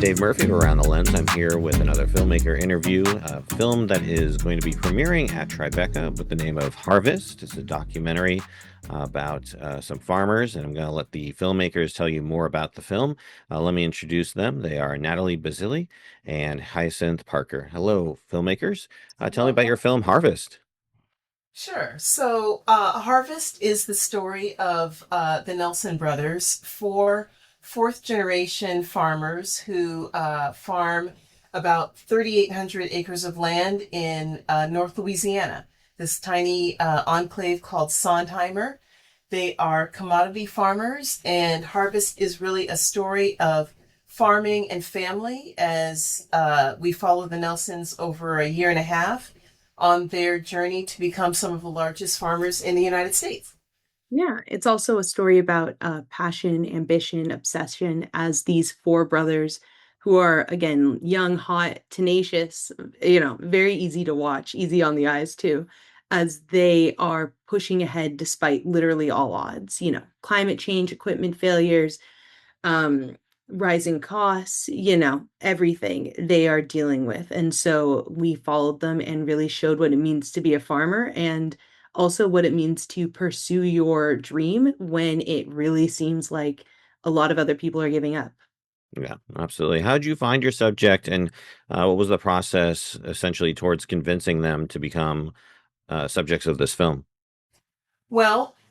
Dave Murphy of Around the Lens. I'm here with another filmmaker interview, a film that is going to be premiering at Tribeca with the name of Harvest. It's a documentary about some farmers, and I'm going to let the filmmakers tell you more about the film. Let me introduce them. They are Natalie Baszile and Hyacinth Parker. Hello, filmmakers. Tell me about your Welcome. film, Harvest. Sure. Harvest is the story of the Nelson brothers, four fourth generation farmers who farm about 3,800 acres of land in North Louisiana, this tiny enclave called Sondheimer. They are commodity farmers, and Harvest is really a story of farming and family as we follow the Nelsons over a year and a half on their journey to become some of the largest farmers in the United States. Yeah, it's also a story about passion, ambition, obsession as these four brothers who are, again, young, hot, tenacious, very easy to watch, easy on the eyes too, as they are pushing ahead despite literally all odds, climate change, equipment failures, um, rising costs, everything they are dealing with. And so we followed them and really showed what it means to be a farmer and also what it means to pursue your dream when it really seems like a lot of other people are giving up. Yeah, absolutely. How did you find your subject, and what was the process essentially towards convincing them to become subjects of this film?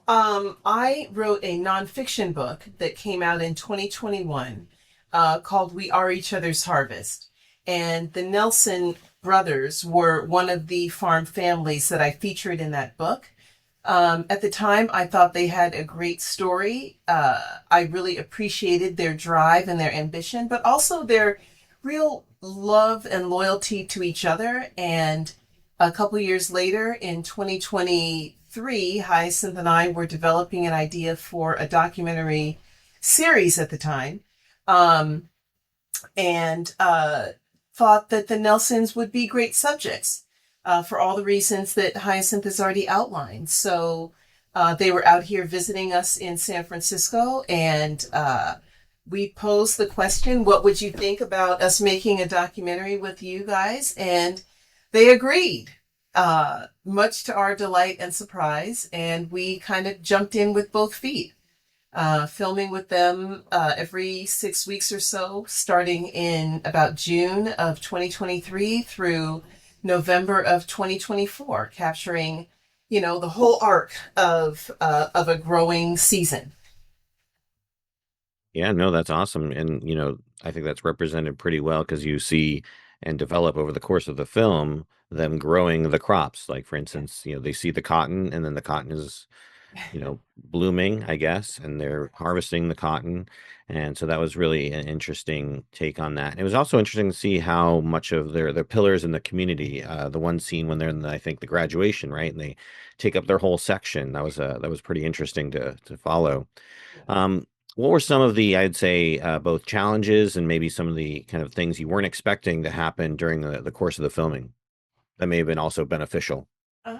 I wrote a nonfiction book that came out in 2021 called We Are Each Other's Harvest. And the Nelson brothers were one of the farm families that I featured in that book. At the time, I thought they had a great story. I really appreciated their drive and their ambition, but also their real love and loyalty to each other. And a couple years later, in 2023, Hyacinth and I were developing an idea for a documentary series at the time, um, and thought that the Nelsons would be great subjects for all the reasons that Hyacinth has already outlined. So they were out here visiting us in San Francisco, and we posed the question, what would you think about us making a documentary with you guys? And they agreed, much to our delight and surprise, and we kind of jumped in with both feet, filming with them every 6 weeks or so, starting in about June of 2023 through November of 2024, capturing, the whole arc of a growing season. Yeah, no, that's awesome. And, I think that's represented pretty well because you see and develop over the course of the film them growing the crops. Like, for instance, they see the cotton and then the cotton is, blooming, I guess, and they're harvesting the cotton. And so that was really an interesting take on that. It was also interesting to see how much of their pillars in the community, the one scene when they're in, I think, the graduation, right? And they take up their whole section. That was pretty interesting to follow. Um, what were some of the, I'd say, both challenges and maybe some of the kind of things you weren't expecting to happen during the course of the filming that may have been also beneficial? Uh,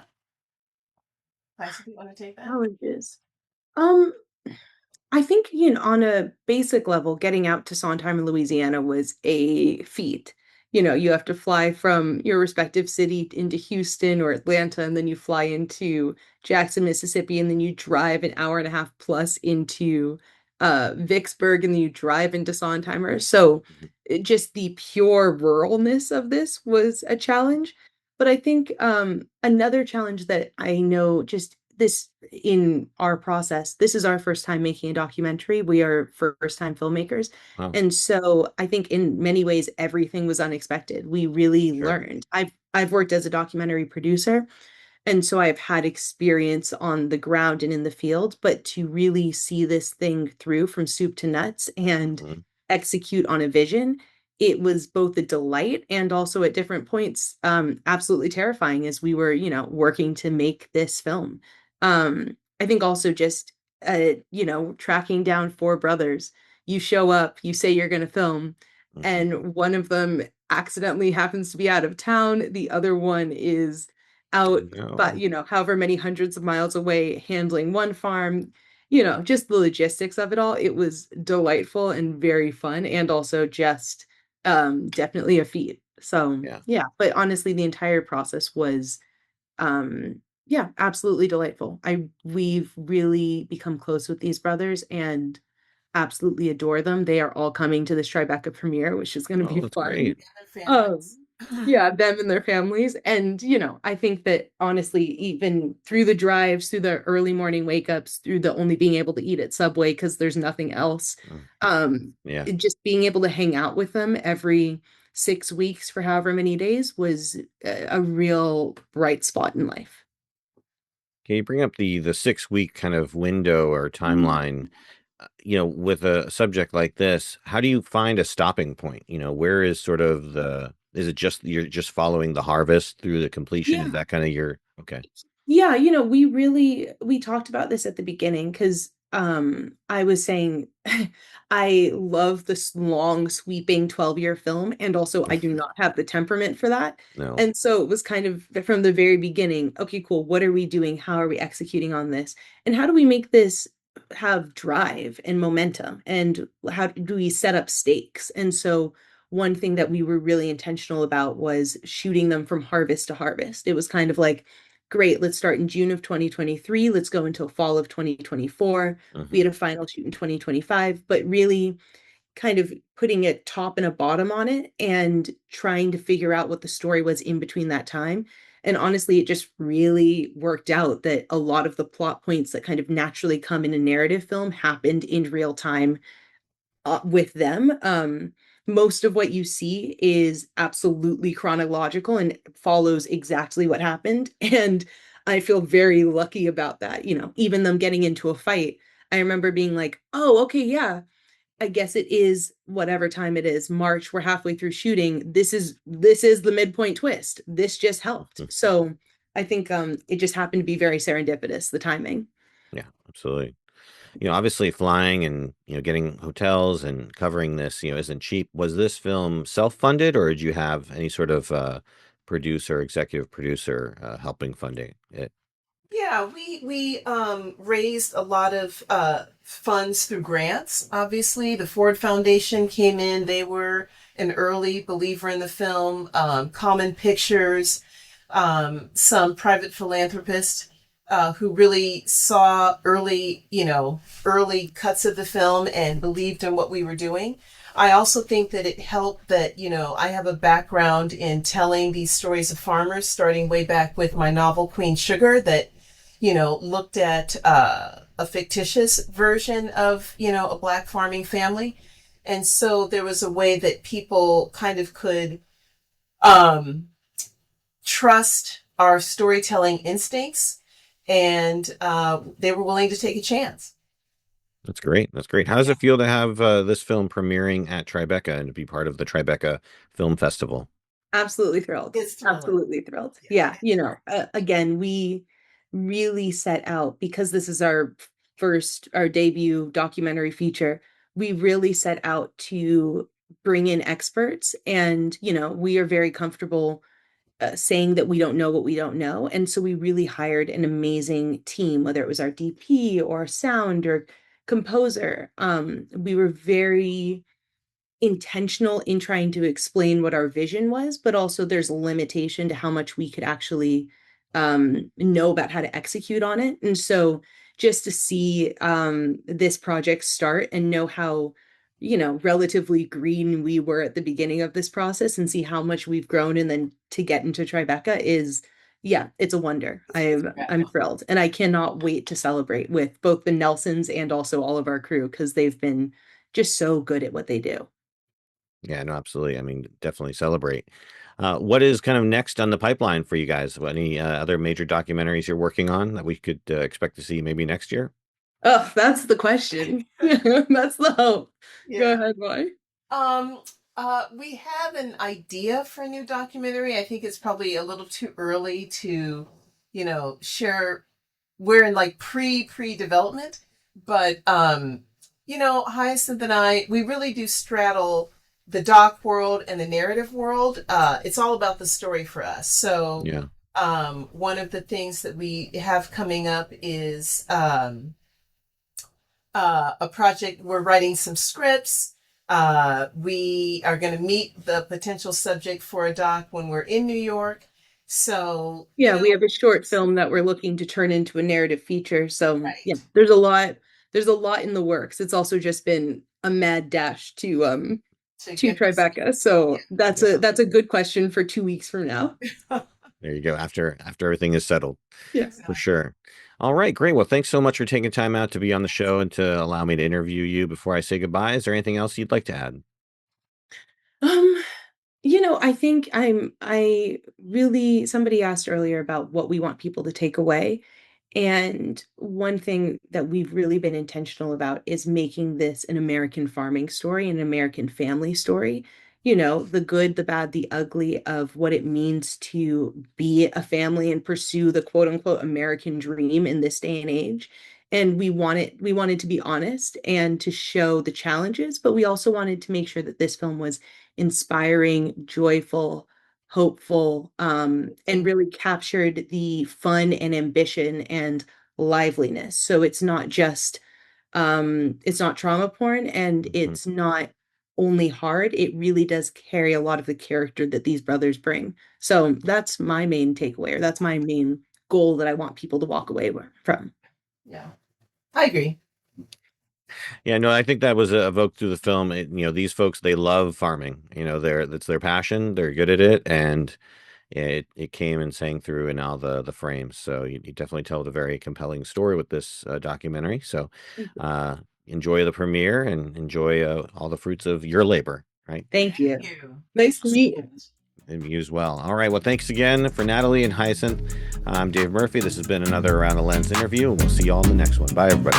Hyacinth, you want to take that? Challenges. Um, I think, on a basic level, getting out to Sondheim, Louisiana was a feat. You have to fly from your respective city into Houston or Atlanta, and then you fly into Jackson, Mississippi, and then you drive an hour and a half plus into Vicksburg, and then you drive into Sondheimer. So Mhm. just the pure ruralness of this was a challenge. But I think another challenge that I know just this in our process, this is our first time making a documentary. We are first time filmmakers. Wow, And so I think in many ways everything was unexpected. We really sure. learned. I've worked as a documentary producer, and so I've had experience on the ground and in the field, but to really see this thing through from soup to nuts and Mhm. execute on a vision, it was both a delight and also at different points, absolutely terrifying as we were, working to make this film. I think also just, tracking down four brothers. You show up, you say you're going to film, Mhm. and one of them accidentally happens to be out of town. The other one is Oh, out, but no. however many hundreds of miles away handling one farm, just the logistics of it all. It was delightful and very fun and also just definitely a feat. So Yeah. yeah, but honestly, the entire process was yeah, absolutely delightful. We've really become close with these brothers and absolutely adore them. They are all coming to this Tribeca premiere, which is going to Oh, be that's fun. great. And their Um, families. yeah, them and their families. And, I think that honestly, even through the drives, through the early morning wake ups, through the only being able to eat at Subway because there's nothing else, Mm, yeah. just being able to hang out with them every 6 weeks for however many days was a real bright spot in life. Can you bring up the 6 week kind of window or timeline? With a subject like this, how do you find a stopping point? Where is sort of is it just you're just following the harvest through the completion? Is Yeah. that kind of your okay? Yeah, we talked about this at the beginning because I was saying I love this long sweeping 12-year film and also I do not have the temperament for that. No. And so it was kind of from the very beginning, okay, cool, what are we doing? How are we executing on this? And how do we make this have drive and momentum? And how do we set up stakes? And so one thing that we were really intentional about was shooting them from harvest to harvest. It was kind of like great, let's start in June of 2023. Let's go until fall of 2024. We Hmm. had a final shoot in 2025, but really kind of putting a top and a bottom on it and trying to figure out what the story was in between that time. And honestly, it just really worked out that a lot of the plot points that kind of naturally come in a narrative film happened in real time with them. Most of what you see is absolutely chronological and follows exactly what happened. And I feel very lucky about that. Even them getting into a fight, I remember being like, oh, okay, yeah, I guess it is whatever time it is, March, we're halfway through shooting. This is the midpoint twist. This just helped. So I think it just happened to be very serendipitous, the timing. Yeah, absolutely. Obviously flying and getting hotels and covering this isn't cheap. Was this film self-funded, or did you have any sort of producer, executive producer helping funding it? Yeah, we raised a lot of funds through grants. Obviously, the Ford Foundation came in; they were an early believer in the film. Common Pictures, some private philanthropists who really saw early cuts of the film and believed in what we were doing. I also think that it helped that, I have a background in telling these stories of farmers, starting way back with my novel Queen Sugar, that looked at a fictitious version of, a black farming family. And so there was a way that people kind of could um, trust our storytelling instincts, and they were willing to take a chance. That's great. That's great. How does Yeah, it feel to have this film premiering at Tribeca and to be part of the Tribeca Film Festival? Absolutely thrilled. it's thrilling. Absolutely thrilled. Yeah, Yeah, again, we really set out because this is our debut documentary feature. We really set out to bring in experts and, we are very comfortable saying that we don't know what we don't know. And so we really hired an amazing team, whether it was our DP or sound or composer. We were very intentional in trying to explain what our vision was, but also there's a limitation to how much we could actually know about how to execute on it. And so just to see this project start and know how, relatively green we were at the beginning of this process and see how much we've grown and then to get into Tribeca is, yeah, it's a wonder. I'm thrilled. And I cannot wait to celebrate with both the Nelsons and also all of our crew because they've been just so good at what they do. Yeah, no, absolutely. I mean, definitely celebrate. What is kind of next on the pipeline for you guys? Any other major documentaries you're working on that we could expect to see maybe next year? Oh, that's the question. That's the hope. Go Yeah. ahead, boy. Um, we have an idea for a new documentary. I think it's probably a little too early to, share. We're in like pre development, but Hyacinth and I, we really do straddle the doc world and the narrative world. It's all about the story for us. So, Yeah. one of the things that we have coming up is a project. We're writing some scripts. We are going to meet the potential subject for a doc when we're in New York. So, Yeah, we have a short film that we're looking to turn into a narrative feature. So yeah, right. there's a lot in the works. It's also just been a mad dash To to get this. Tribeca. So Yeah. that's a good question for 2 weeks from now. There you go. After everything is settled, Yeah. for Exactly. sure. All right, great. Well, thanks so much for taking time out to be on the show and to allow me to interview you before I say goodbye. Is there anything else you'd like to add? Um, I think I really somebody asked earlier about what we want people to take away. And one thing that we've really been intentional about is making this an American farming story, an American family story. The good, the bad, the ugly of what it means to be a family and pursue the quote unquote American dream in this day and age. And we wanted to be honest and to show the challenges, but we also wanted to make sure that this film was inspiring, joyful, hopeful, and really captured the fun and ambition and liveliness. So it's not trauma porn and Mhm. it's not only hard. It really does carry a lot of the character that these brothers bring. So that's my main takeaway, or that's my main goal that I want people to walk away from. Yeah, I agree. Yeah, no, I think that was evoked through the film. These folks, they love farming. That's their passion. They're good at it, and it came and sang through in all the frames. So you definitely told a very compelling story with this documentary. So uh, enjoy the premiere and enjoy all the fruits of your labor. Right, Thank Thank you. you. Thank Nice to you so meet you. much. and you as well. All right. Well, thanks again for Natalie and Hyacinth. I'm Dave Murphy. This has been another Around the Lens interview, and we'll see you all in the next one. Bye, everybody.